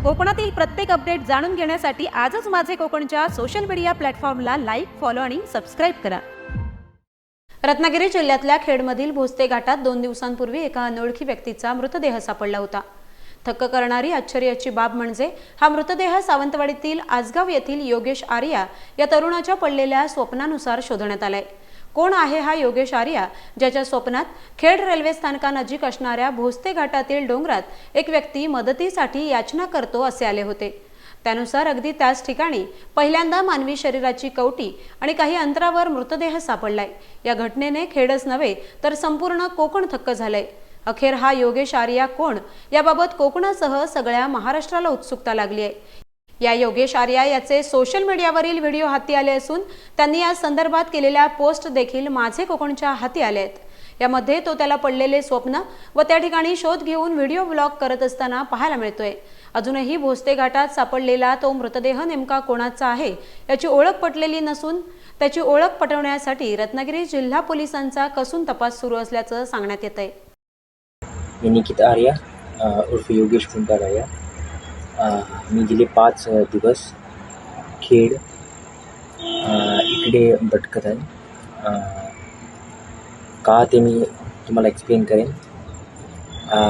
कोकणातील प्रत्येक अपडेट जाणून घेण्यासाठी आजच माझे कोकणच्या सोशल मीडिया प्लॅटफॉर्मला लाईक, फॉलो आणि सबस्क्राईब करा। रत्नागिरी जिल्ह्यातल्या खेडमधील भोसते घाटात 2 दिवसांपूर्वी एका अनोळखी व्यक्तीचा मृतदेह सापडला होता। थक्क करणारी आश्चर्याची बाब म्हणजे हा मृतदेह सावंतवाडीतील आजगाव येथील योगेश आर्या या तरुणाच्या पडलेल्या स्वप्नानुसार शोधण्यात आलाय। कोण आहे हा योगेश आर्या, ज्याच्या स्वप्नात खेड रेल्वे स्थानकानजीक असणाऱ्या भोसते घाटातील डोंगरात एक व्यक्ती मदतीसाठी याचना करतो असे आले होते। त्यानुसार अगदी त्याच ठिकाणी पहिल्यांदा मानवी शरीराची कवटी आणि काही अंतरावर मृतदेह सापडलाय। या घटनेने खेडच नव्हे तर संपूर्ण कोकण थक्क झालंय। अखेर हा योगेश आर्या कोण याबाबत कोकणासह सगळ्या महाराष्ट्राला उत्सुकता लागली आहे। या योगेश आर्या याचे सोशल मीडियावरील व्हिडिओ हाती आले असून त्यांनी या संदर्भात केलेल्या पोस्ट देखील माझे कोकणच्या हाती आले आहेत। यामध्ये तो त्याला पडलेले स्वप्न व त्या ठिकाणी शोध घेऊन व्हिडिओ ब्लॉग करत असताना पाहायला मिळतोय। अजूनही भोसते घाटात सापडलेला तो मृतदेह नेमका कोणाचा आहे याची ओळख पटलेली नसून त्याची ओळख पटवण्यासाठी रत्नागिरी जिल्हा पोलिसांचा कसून तपास सुरू असल्याचं सांगण्यात येतंय। निकिता आर्या उर्फ योगेश कुंभार आर्या, मी गेले 5 दिवस खेड इकडे भटकत आहे। का ते मी तुम्हाला एक्सप्लेन करेन।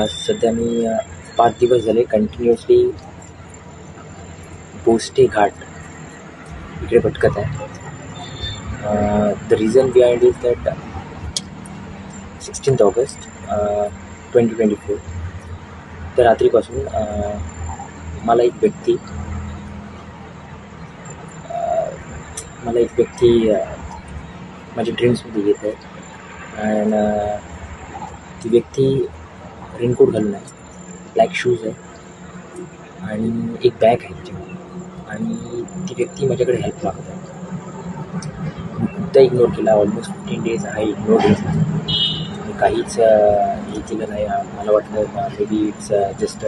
सध्या मी 5 दिवस झाले कंटिन्युअसली भोसते घाट इकडे भटकत आहे। The reason behind is that 16 August 2024 त्या रात्रीपासून मला एक व्यक्ती माझ्या ड्रीम्समध्ये येत आहे। अँड ती व्यक्ती रेनकोट घालून आहे, ब्लॅक शूज आहे आणि एक बॅग आहे त्याच्यामध्ये, आणि ती व्यक्ती माझ्याकडे हेल्प मागत आहे। मी खूपदा इग्नोर केला, ऑलमोस्ट 15 डेज आहे इग्नोर डेज, काहीच हे केलं नाही। मला वाटलं मे बी इट्स जस्ट